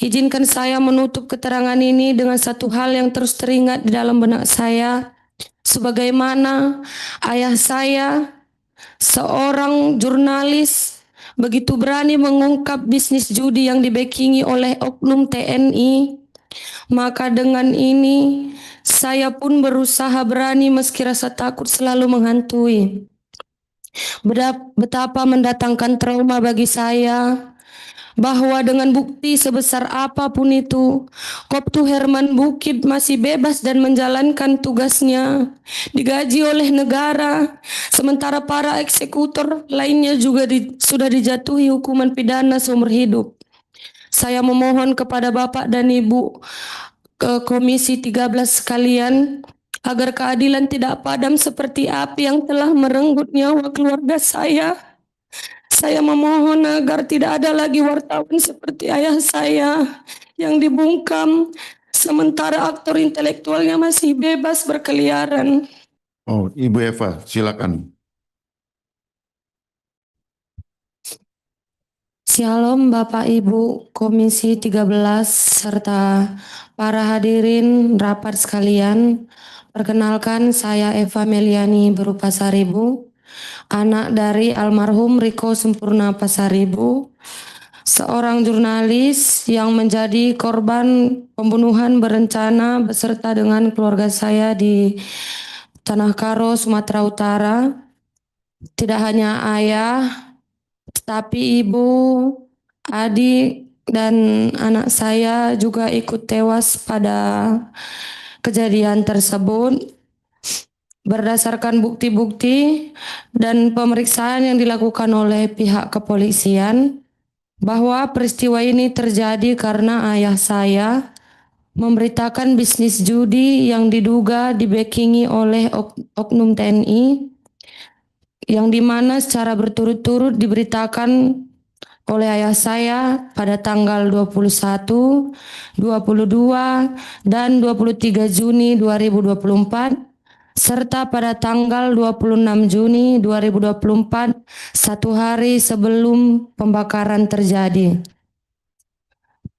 Izinkan saya menutup keterangan ini dengan satu hal yang terus teringat di dalam benak saya. Sebagaimana ayah saya, seorang jurnalis, begitu berani mengungkap bisnis judi yang dibackingi oleh oknum TNI, maka dengan ini saya pun berusaha berani meski rasa takut selalu menghantui. Betapa mendatangkan trauma bagi saya bahwa dengan bukti sebesar apapun itu, Koptu Herman Bukit masih bebas dan menjalankan tugasnya, digaji oleh negara, sementara para eksekutor lainnya juga sudah dijatuhi hukuman pidana seumur hidup. Saya memohon kepada Bapak dan Ibu ke Komisi 13 sekalian agar keadilan tidak padam seperti api yang telah merenggut nyawa keluarga saya. Saya memohon agar tidak ada lagi wartawan seperti ayah saya yang dibungkam sementara aktor intelektualnya masih bebas berkeliaran. Oh, Ibu Eva, silakan. Shalom Bapak Ibu Komisi 13 serta para hadirin rapat sekalian. Perkenalkan saya Eva Meliani Berupasaribu, anak dari almarhum Riko Sempurna Pasaribu, seorang jurnalis yang menjadi korban pembunuhan berencana beserta dengan keluarga saya di Tanah Karo, Sumatera Utara. Tidak hanya ayah, tetapi ibu, adik, dan anak saya juga ikut tewas pada kejadian tersebut. Berdasarkan bukti-bukti dan pemeriksaan yang dilakukan oleh pihak kepolisian, bahwa peristiwa ini terjadi karena ayah saya memberitakan bisnis judi yang diduga dibackingi oleh oknum TNI, yang dimana secara berturut-turut diberitakan oleh ayah saya pada tanggal 21, 22, dan 23 Juni 2024, serta pada tanggal 26 Juni 2024, satu hari sebelum pembakaran terjadi.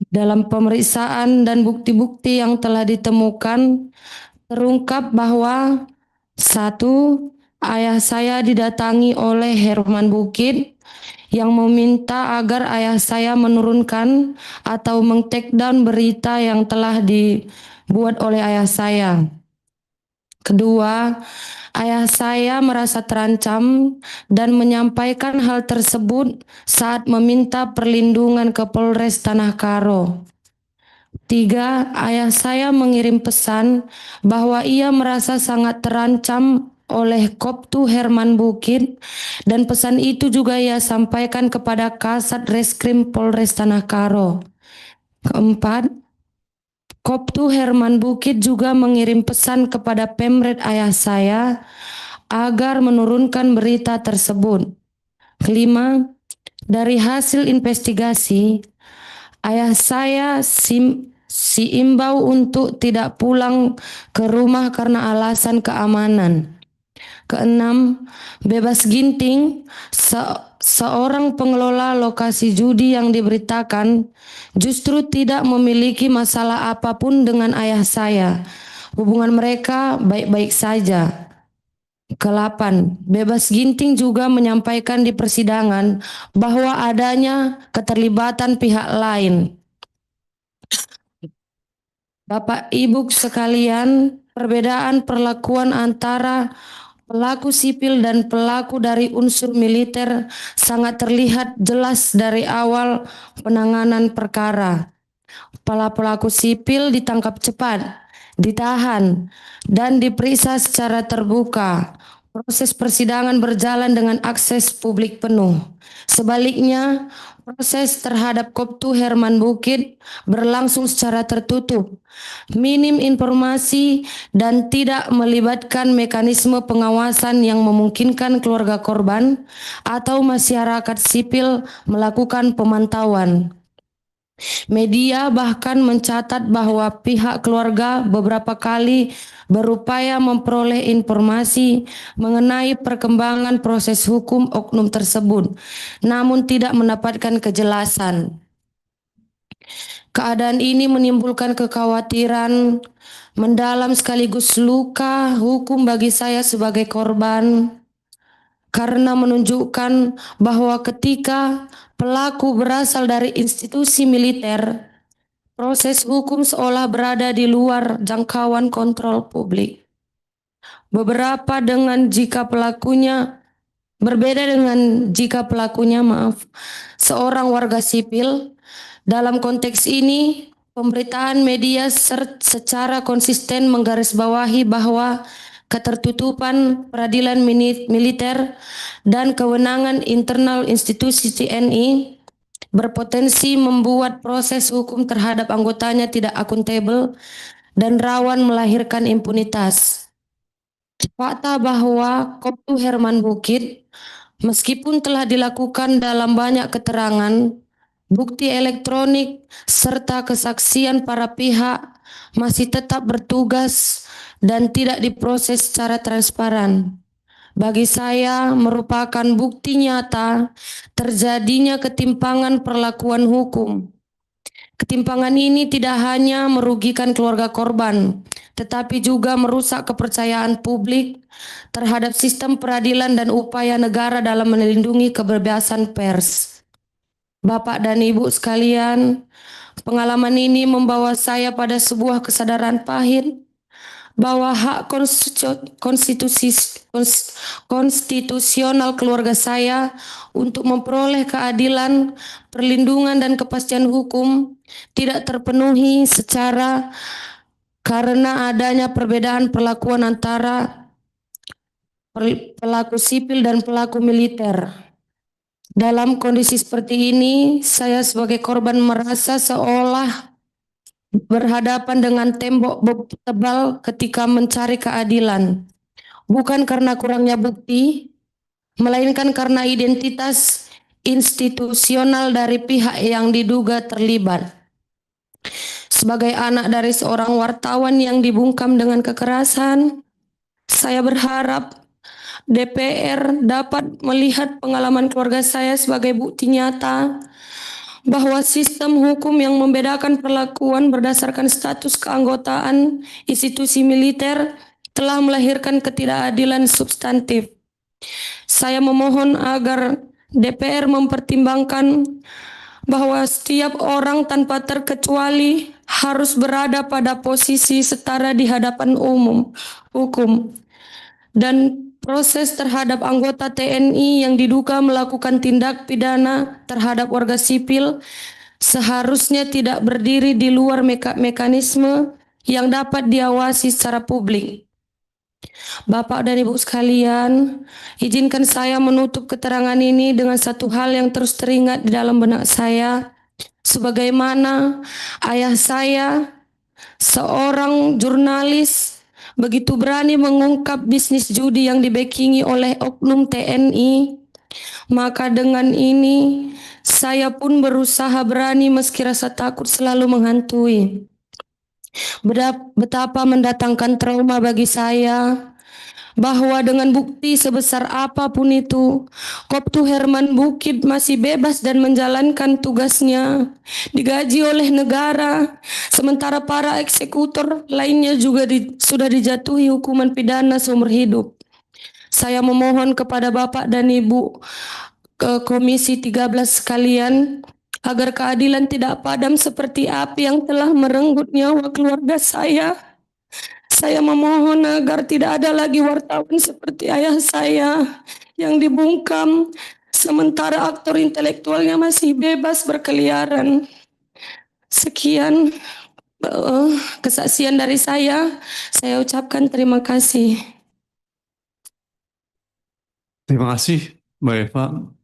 Dalam pemeriksaan dan bukti-bukti yang telah ditemukan, terungkap bahwa satu, ayah saya didatangi oleh Herman Bukit yang meminta agar ayah saya menurunkan atau meng-take down berita yang telah dibuat oleh ayah saya. Kedua, ayah saya merasa terancam dan menyampaikan hal tersebut saat meminta perlindungan ke Polres Tanah Karo. Tiga, ayah saya mengirim pesan bahwa ia merasa sangat terancam oleh Koptu Herman Bukit, dan pesan itu juga ia sampaikan kepada Kasat Reskrim Polres Tanah Karo. Keempat, Koptu Herman Bukit juga mengirim pesan kepada Pemret ayah saya agar menurunkan berita tersebut. Kelima, dari hasil investigasi, ayah saya imbau untuk tidak pulang ke rumah karena alasan keamanan. Keenam, bebas ginting, seorang pengelola lokasi judi yang diberitakan justru tidak memiliki masalah apapun dengan ayah saya. Hubungan mereka baik-baik saja. Kelapan, bebas ginting juga menyampaikan di persidangan bahwa adanya keterlibatan pihak lain. Bapak Ibu sekalian, perbedaan perlakuan antara pelaku sipil dan pelaku dari unsur militer sangat terlihat jelas dari awal penanganan perkara. Para pelaku sipil ditangkap cepat, ditahan, dan diperiksa secara terbuka. Proses persidangan berjalan dengan akses publik penuh. Sebaliknya, proses terhadap Koptu Herman Bukit berlangsung secara tertutup, minim informasi, dan tidak melibatkan mekanisme pengawasan yang memungkinkan keluarga korban atau masyarakat sipil melakukan pemantauan. Media bahkan mencatat bahwa pihak keluarga beberapa kali berupaya memperoleh informasi mengenai perkembangan proses hukum oknum tersebut, namun tidak mendapatkan kejelasan. Keadaan ini menimbulkan kekhawatiran mendalam sekaligus luka hukum bagi saya sebagai korban, karena menunjukkan bahwa ketika pelaku berasal dari institusi militer, proses hukum seolah berada di luar jangkauan kontrol publik. Berbeda dengan jika pelakunya, seorang warga sipil. Dalam konteks ini, pemberitaan media secara konsisten menggarisbawahi bahwa ketertutupan peradilan militer dan kewenangan internal institusi TNI berpotensi membuat proses hukum terhadap anggotanya tidak akuntabel dan rawan melahirkan impunitas. Fakta bahwa Koptu Herman Bukit, meskipun telah dilakukan dalam banyak keterangan, bukti elektronik, serta kesaksian para pihak masih tetap bertugas dan tidak diproses secara transparan. Bagi saya, merupakan bukti nyata terjadinya ketimpangan perlakuan hukum. Ketimpangan ini tidak hanya merugikan keluarga korban, tetapi juga merusak kepercayaan publik terhadap sistem peradilan dan upaya negara dalam melindungi kebebasan pers. Bapak dan Ibu sekalian, pengalaman ini membawa saya pada sebuah kesadaran pahit bahwa hak konstitusional keluarga saya untuk memperoleh keadilan, perlindungan, dan kepastian hukum tidak terpenuhi karena adanya perbedaan perlakuan antara pelaku sipil dan pelaku militer. Dalam kondisi seperti ini, saya sebagai korban merasa seolah berhadapan dengan tembok tebal ketika mencari keadilan. Bukan karena kurangnya bukti, melainkan karena identitas institusional dari pihak yang diduga terlibat. Sebagai anak dari seorang wartawan yang dibungkam dengan kekerasan, saya berharap DPR dapat melihat pengalaman keluarga saya sebagai bukti nyata bahwa sistem hukum yang membedakan perlakuan berdasarkan status keanggotaan institusi militer telah melahirkan ketidakadilan substantif. Saya memohon agar DPR mempertimbangkan bahwa setiap orang tanpa terkecuali harus berada pada posisi setara di hadapan hukum, dan proses terhadap anggota TNI yang diduga melakukan tindak pidana terhadap warga sipil seharusnya tidak berdiri di luar mekanisme yang dapat diawasi secara publik. Bapak dan Ibu sekalian, izinkan saya menutup keterangan ini dengan satu hal yang terus teringat di dalam benak saya, sebagaimana ayah saya, seorang jurnalis, begitu berani mengungkap bisnis judi yang dibackingi oleh oknum TNI. Maka dengan ini, saya pun berusaha berani meski rasa takut selalu menghantui. Betapa mendatangkan trauma bagi saya bahwa dengan bukti sebesar apapun itu, Koptu Herman Bukit masih bebas dan menjalankan tugasnya, digaji oleh negara, sementara para eksekutor lainnya juga sudah dijatuhi hukuman pidana seumur hidup. Saya memohon kepada Bapak dan Ibu Komisi 13 sekalian, agar keadilan tidak padam seperti api yang telah merenggut nyawa keluarga saya. Saya memohon agar tidak ada lagi wartawan seperti ayah saya yang dibungkam, sementara aktor intelektualnya masih bebas berkeliaran. Sekian kesaksian dari saya ucapkan terima kasih. Terima kasih, Mbak Eva.